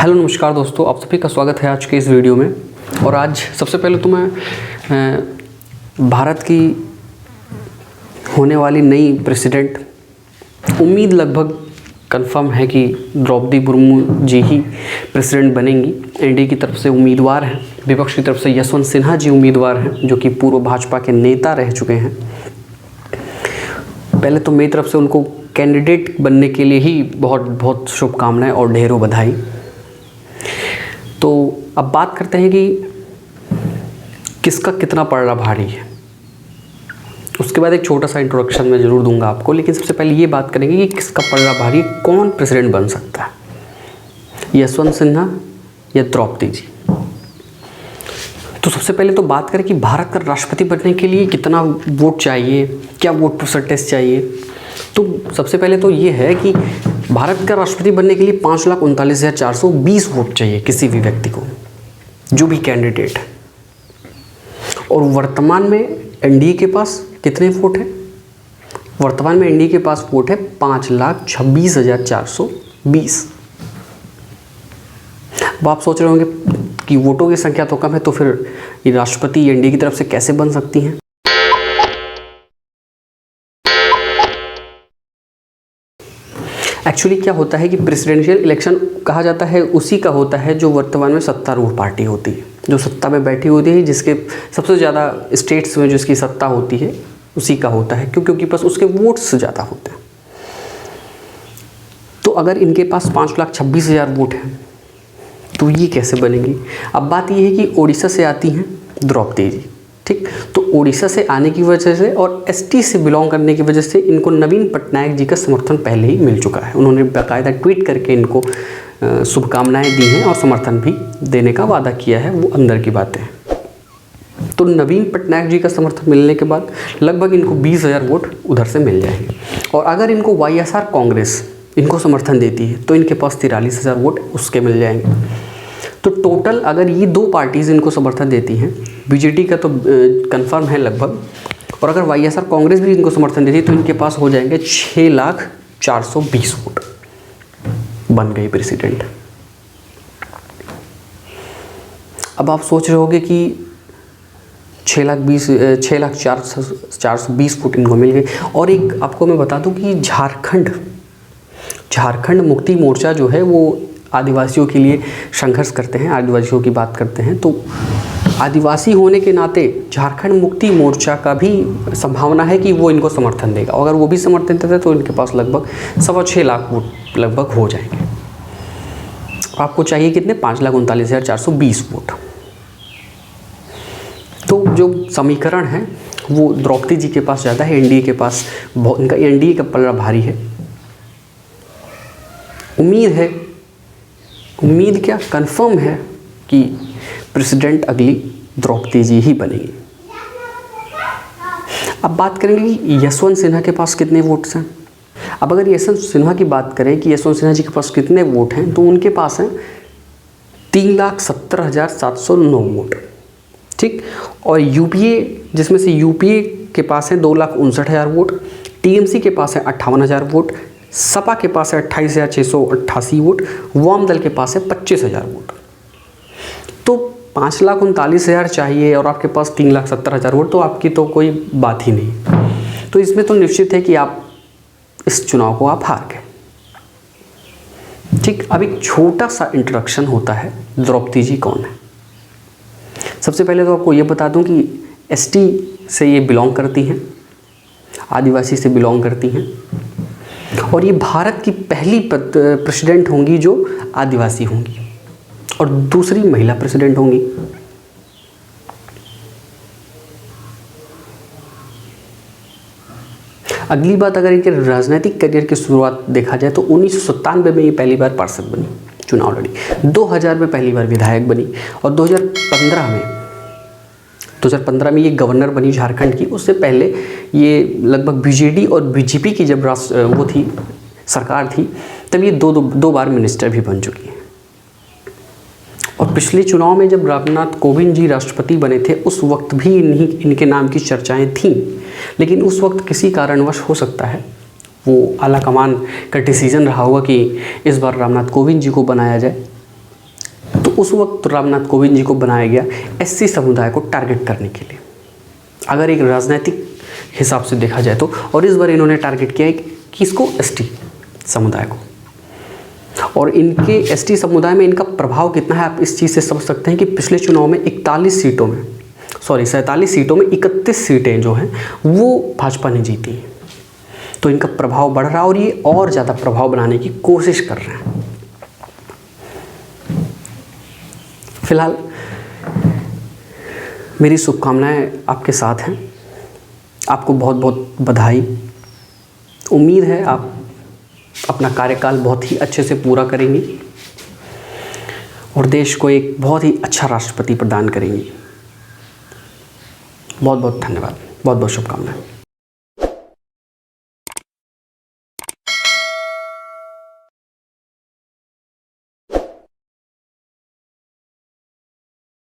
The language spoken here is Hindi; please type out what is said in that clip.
हेलो नमस्कार दोस्तों, आप सभी का स्वागत है आज के इस वीडियो में। और आज सबसे पहले तो मैं भारत की होने वाली नई प्रेसिडेंट, उम्मीद लगभग कंफर्म है कि द्रौपदी मुर्मू जी ही प्रेसिडेंट बनेंगी। एनडीए की तरफ से उम्मीदवार हैं, विपक्ष की तरफ से यशवंत सिन्हा जी उम्मीदवार हैं जो कि पूर्व भाजपा के नेता रह चुके हैं। पहले तो मेरी तरफ से उनको कैंडिडेट बनने के लिए ही बहुत बहुत शुभकामनाएं और ढेरों बधाई। तो अब बात करते हैं कि किसका कितना पलड़ा भारी है। उसके बाद एक छोटा सा इंट्रोडक्शन मैं ज़रूर दूंगा आपको, लेकिन सबसे पहले ये बात करेंगे कि किसका पलड़ा भारी, कौन प्रेसिडेंट बन सकता है, यशवंत सिन्हा या द्रौपदी जी। तो सबसे पहले तो बात करें कि भारत का राष्ट्रपति बनने के लिए कितना वोट चाहिए, क्या वोट परसेंटेज चाहिए। तो सबसे पहले तो ये है कि भारत का राष्ट्रपति बनने के लिए 5,39,420 वोट चाहिए किसी भी व्यक्ति को, जो भी कैंडिडेट है। और वर्तमान में एनडीए के पास कितने वोट हैं? वर्तमान में एनडीए के पास वोट है 5,26,420। अब आप सोच रहे होंगे कि वोटों की संख्या तो कम है, तो फिर ये राष्ट्रपति एनडीए की तरफ से कैसे बन सकती हैं? एक्चुअली क्या होता है कि प्रेसिडेंशियल इलेक्शन कहा जाता है उसी का होता है जो वर्तमान में सत्तारूढ़ पार्टी होती है, जो सत्ता में बैठी होती है, जिसके सबसे ज़्यादा स्टेट्स में जिसकी सत्ता होती है उसी का होता है, क्योंकि बस उसके वोट्स ज़्यादा होते हैं। तो अगर इनके पास 5,26,000 वोट हैं तो ये कैसे बनेंगी? अब बात ये है कि ओडिशा से आती हैं द्रौपदी जी, ठीक। तो ओडिशा से आने की वजह से और एसटी से बिलोंग करने की वजह से इनको नवीन पटनायक जी का समर्थन पहले ही मिल चुका है। उन्होंने बाकायदा ट्वीट करके इनको शुभकामनाएं दी हैं और समर्थन भी देने का वादा किया है, वो अंदर की बातें हैं। तो नवीन पटनायक जी का समर्थन मिलने के बाद लगभग इनको 20,000 वोट उधर से मिल जाएंगे। और अगर इनको वाईएसआर कांग्रेस इनको समर्थन देती है तो इनके पास 43,000 वोट उसके मिल जाएंगे। तो टोटल अगर ये दो पार्टीज़ इनको समर्थन देती हैं, बीजेडी का तो कंफर्म है लगभग, और अगर वाईएसआर कांग्रेस भी इनको समर्थन देती है तो इनके पास हो जाएंगे 6,04,20 वोट। बन गई प्रेसिडेंट। अब आप सोच रहे होंगे कि 6,04,20 वोट इनको मिल गए। और एक आपको मैं बता दूं कि झारखंड मुक्ति मोर्चा जो है वो आदिवासियों के लिए संघर्ष करते हैं, आदिवासियों की बात करते हैं। तो आदिवासी होने के नाते झारखंड मुक्ति मोर्चा का भी संभावना है कि वो इनको समर्थन देगा। अगर वो भी समर्थन देता है तो इनके पास लगभग 6.25 लाख वोट लगभग हो जाएंगे। आपको चाहिए कितने? 5,39,420 वोट। तो जो समीकरण है वो द्रौपदी जी के पास ज़्यादा है, एनडीए के पास इनका एनडीए का पलड़ा भारी है। उम्मीद क्या कंफर्म है कि प्रेसिडेंट अगली द्रौपदी जी ही बनेगी। अब बात करेंगे कि यशवंत सिन्हा के पास कितने वोट्स हैं। अब अगर यशवंत सिन्हा की बात करें कि यशवंत सिन्हा जी के पास कितने वोट हैं, तो उनके पास हैं 3,17,709 वोट, ठीक। और यूपीए, जिसमें से यूपीए के पास है 2,59,000 वोट, टीएमसी के पास है 58,000 वोट, सपा के पास है 28,688 वोट, वाम दल के पास है 25,000 वोट। तो 5,39,000 चाहिए और आपके पास 3,70,000 वोट, तो आपकी तो कोई बात ही नहीं। तो इसमें तो निश्चित है कि आप इस चुनाव को आप हार गए, ठीक। अब एक छोटा सा इंट्रोडक्शन होता है, द्रौपदी जी कौन है। सबसे पहले तो आपको ये बता दूं कि एसटी से ये बिलोंग करती हैं, आदिवासी से बिलोंग करती हैं, और ये भारत की पहली प्रेसिडेंट होंगी जो आदिवासी होंगी और दूसरी महिला प्रेसिडेंट होंगी। अगली बात, अगर इनके राजनीतिक करियर की शुरुआत देखा जाए तो 1997 में ये पहली बार पार्षद बनी, चुनाव लड़ी, 2000 में पहली बार विधायक बनी, और 2015 में ये गवर्नर बनी झारखंड की। उससे पहले ये लगभग बीजेडी और बीजेपी की जब वो थी सरकार थी, तब ये दो बार मिनिस्टर भी बन चुकी हैं। और पिछले चुनाव में जब रामनाथ कोविंद जी राष्ट्रपति बने थे उस वक्त भी इनके नाम की चर्चाएं थीं, लेकिन उस वक्त किसी कारणवश हो सकता है वो आला कमान का डिसीजन रहा होगा कि इस बार रामनाथ कोविंद जी को बनाया जाए, उस वक्त रामनाथ कोविंद जी को बनाया गया एससी समुदाय को टारगेट करने के लिए, अगर एक राजनीतिक हिसाब से देखा जाए तो। और इस बार इन्होंने टारगेट किया है किसको? एसटी समुदाय को। और इनके एसटी समुदाय में इनका प्रभाव कितना है आप इस चीज़ से समझ सकते हैं कि पिछले चुनाव में 47 सीटों में 31 सीटें जो हैं वो भाजपा ने जीती हैं। तो इनका प्रभाव बढ़ रहा है और ये और ज़्यादा प्रभाव बनाने की कोशिश कर रहे हैं। फिलहाल मेरी शुभकामनाएं आपके साथ हैं। आपको बहुत बहुत बधाई। उम्मीद है आप अपना कार्यकाल बहुत ही अच्छे से पूरा करेंगी और देश को एक बहुत ही अच्छा राष्ट्रपति प्रदान करेंगी। बहुत बहुत धन्यवाद, बहुत बहुत शुभकामनाएं।